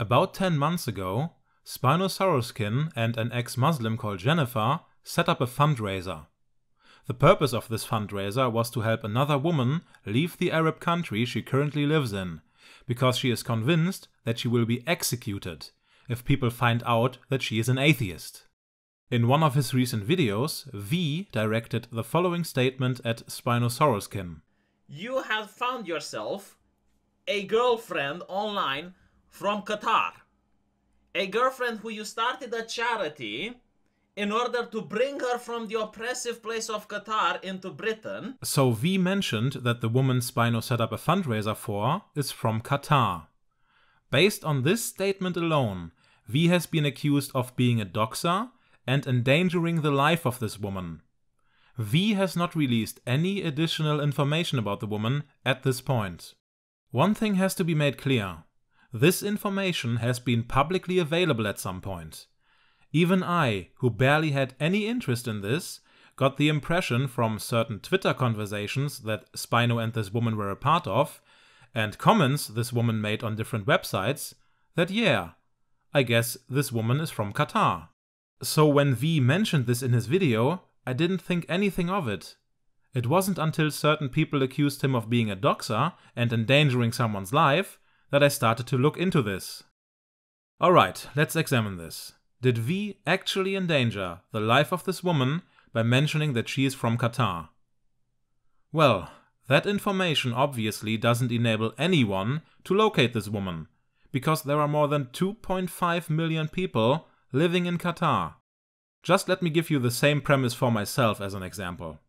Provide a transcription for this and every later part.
About 10 months ago, Spinosauruskin and an ex-Muslim called Jennifer set up a fundraiser. The purpose of this fundraiser was to help another woman leave the Arab country she currently lives in, because she is convinced that she will be executed if people find out that she is an atheist. In one of his recent videos, V directed the following statement at Spinosauruskin. You have found yourself a girlfriend online from Qatar. A girlfriend who you started a charity in order to bring her from the oppressive place of Qatar into Britain. So V mentioned that the woman Spino set up a fundraiser for is from Qatar. Based on this statement alone, V has been accused of being a doxer and endangering the life of this woman. V has not released any additional information about the woman at this point. One thing has to be made clear. This information has been publicly available at some point. Even I, who barely had any interest in this, got the impression from certain Twitter conversations that Spino and this woman were a part of, and comments this woman made on different websites, that yeah, I guess this woman is from Qatar. So when V mentioned this in his video, I didn't think anything of it. It wasn't until certain people accused him of being a doxer and endangering someone's life that I started to look into this. Alright, let's examine this. Did V actually endanger the life of this woman by mentioning that she is from Qatar? Well, that information obviously doesn't enable anyone to locate this woman, because there are more than 2.5 million people living in Qatar. Just let me give you the same premise for myself as an example.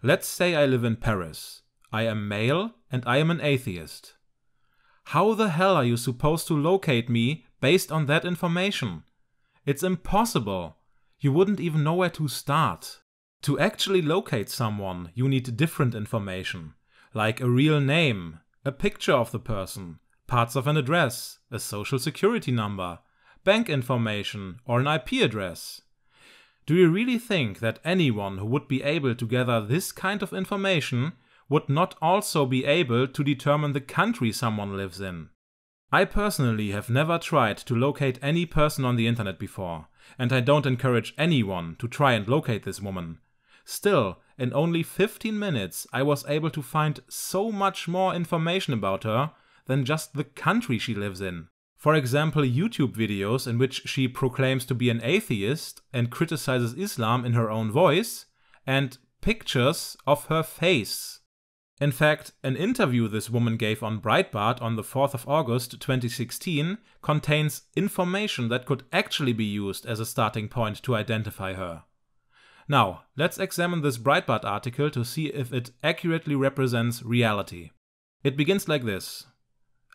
Let's say I live in Paris. I am male and I am an atheist. How the hell are you supposed to locate me based on that information? It's impossible. You wouldn't even know where to start. To actually locate someone, you need different information, like a real name, a picture of the person, parts of an address, a social security number, bank information, or an IP address. Do you really think that anyone who would be able to gather this kind of information would not also be able to determine the country someone lives in? I personally have never tried to locate any person on the internet before, and I don't encourage anyone to try and locate this woman. Still, in only 15 minutes I was able to find so much more information about her than just the country she lives in. For example, YouTube videos in which she proclaims to be an atheist and criticizes Islam in her own voice, and pictures of her face. In fact, an interview this woman gave on Breitbart on the 4th of August 2016 contains information that could actually be used as a starting point to identify her. Now, let's examine this Breitbart article to see if it accurately represents reality. It begins like this.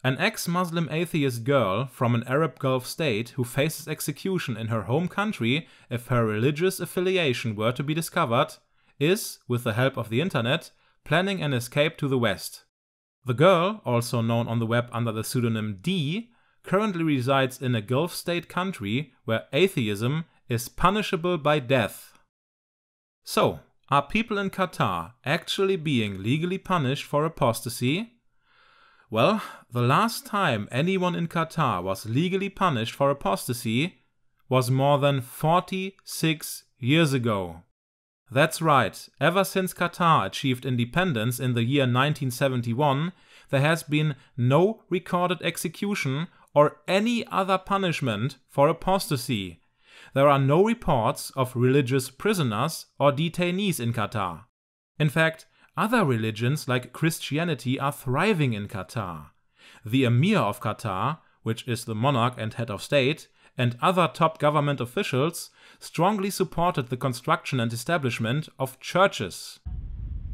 An ex-Muslim atheist girl from an Arab Gulf state who faces execution in her home country if her religious affiliation were to be discovered is, with the help of the internet, planning an escape to the West. The girl, also known on the web under the pseudonym D, currently resides in a Gulf state country where atheism is punishable by death. So, are people in Qatar actually being legally punished for apostasy? Well, the last time anyone in Qatar was legally punished for apostasy was more than 46 years ago. That's right, ever since Qatar achieved independence in the year 1971, there has been no recorded execution or any other punishment for apostasy. There are no reports of religious prisoners or detainees in Qatar. In fact, other religions like Christianity are thriving in Qatar. The Emir of Qatar, which is the monarch and head of state, and other top government officials strongly supported the construction and establishment of churches.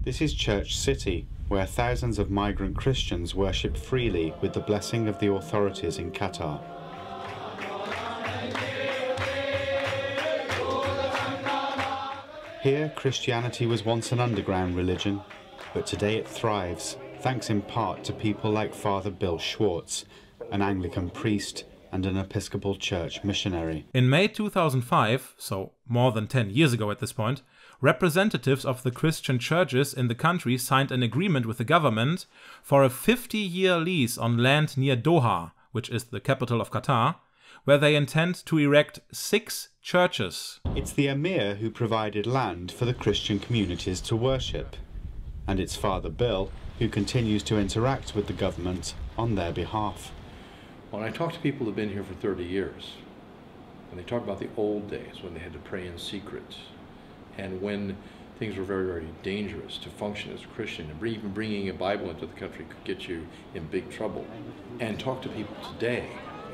This is Church City, where thousands of migrant Christians worship freely with the blessing of the authorities in Qatar. Here, Christianity was once an underground religion, but today it thrives, thanks in part to people like Father Bill Schwartz, an Anglican priest and an Episcopal Church missionary. In May 2005, so more than 10 years ago at this point, representatives of the Christian churches in the country signed an agreement with the government for a 50-year lease on land near Doha, which is the capital of Qatar, where they intend to erect 6 churches. It's the Emir who provided land for the Christian communities to worship, and it's Father Bill who continues to interact with the government on their behalf. When I talk to people who've been here for 30 years, and they talk about the old days when they had to pray in secret, and when things were very, very dangerous to function as a Christian, and even bringing a Bible into the country could get you in big trouble, and talk to people today,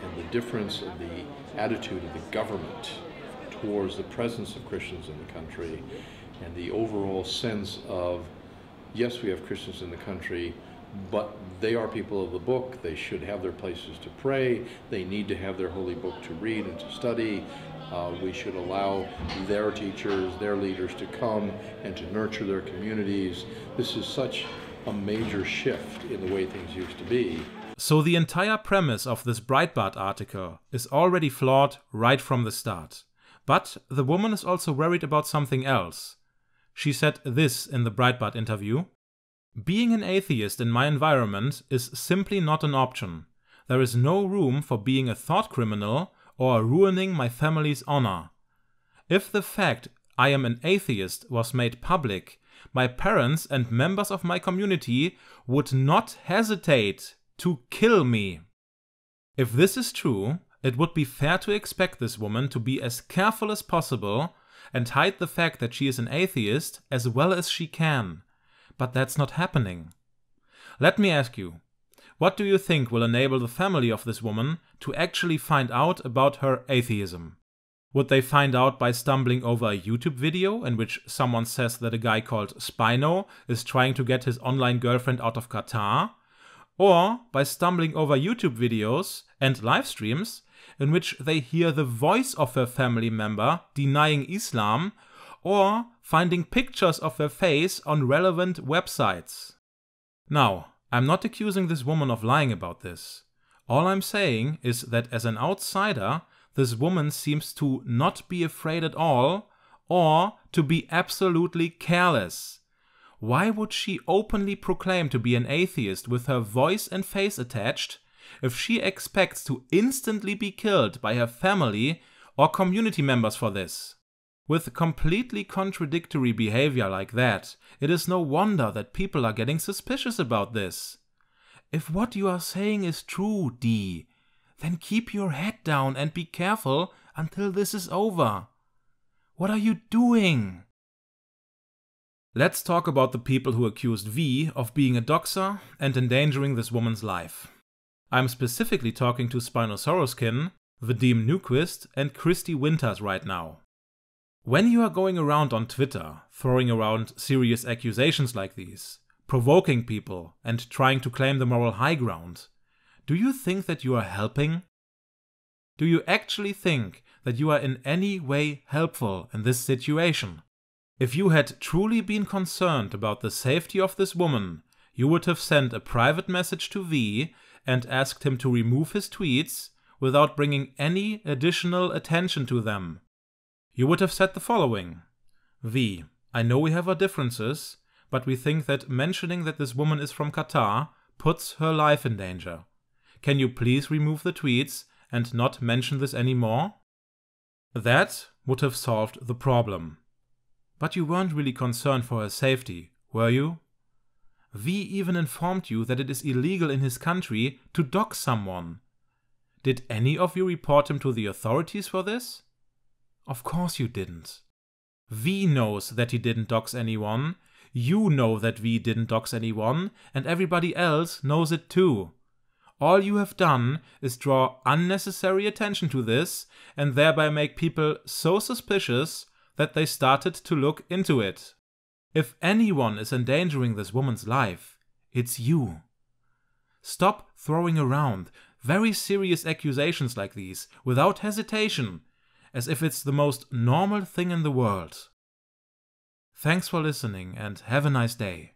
and the difference of the attitude of the government towards the presence of Christians in the country, and the overall sense of, yes, we have Christians in the country, but they are people of the book, they should have their places to pray, they need to have their holy book to read and to study, we should allow their teachers, their leaders to come and to nurture their communities. This is such a major shift in the way things used to be. So the entire premise of this Breitbart article is already flawed right from the start. But the woman is also worried about something else. She said this in the Breitbart interview: "Being an atheist in my environment is simply not an option. There is no room for being a thought criminal or ruining my family's honor. If the fact I am an atheist was made public, my parents and members of my community would not hesitate to kill me." If this is true, it would be fair to expect this woman to be as careful as possible and hide the fact that she is an atheist as well as she can. But that's not happening. Let me ask you, what do you think will enable the family of this woman to actually find out about her atheism? Would they find out by stumbling over a YouTube video in which someone says that a guy called Spino is trying to get his online girlfriend out of Qatar? Or by stumbling over YouTube videos and live streams in which they hear the voice of her family member denying Islam, or finding pictures of her face on relevant websites? Now, I'm not accusing this woman of lying about this. All I'm saying is that as an outsider, this woman seems to not be afraid at all, or to be absolutely careless. Why would she openly proclaim to be an atheist with her voice and face attached if she expects to instantly be killed by her family or community members for this? With completely contradictory behavior like that, it is no wonder that people are getting suspicious about this. If what you are saying is true, Dee, then keep your head down and be careful until this is over. What are you doing? Let's talk about the people who accused V of being a doxer and endangering this woman's life. I'm specifically talking to Spinosauruskin, Vadim Newquist, and Christy Winters right now. When you are going around on Twitter, throwing around serious accusations like these, provoking people and trying to claim the moral high ground, do you think that you are helping? Do you actually think that you are in any way helpful in this situation? If you had truly been concerned about the safety of this woman, you would have sent a private message to V and asked him to remove his tweets without bringing any additional attention to them. You would have said the following: V, I know we have our differences, but we think that mentioning that this woman is from Qatar puts her life in danger. Can you please remove the tweets and not mention this anymore? That would have solved the problem. But you weren't really concerned for her safety, were you? V even informed you that it is illegal in his country to dox someone. Did any of you report him to the authorities for this? Of course you didn't. V knows that he didn't dox anyone, you know that V didn't dox anyone, and everybody else knows it too. All you have done is draw unnecessary attention to this and thereby make people so suspicious that they started to look into it. If anyone is endangering this woman's life, it's you. Stop throwing around very serious accusations like these without hesitation, as if it's the most normal thing in the world. Thanks for listening and have a nice day.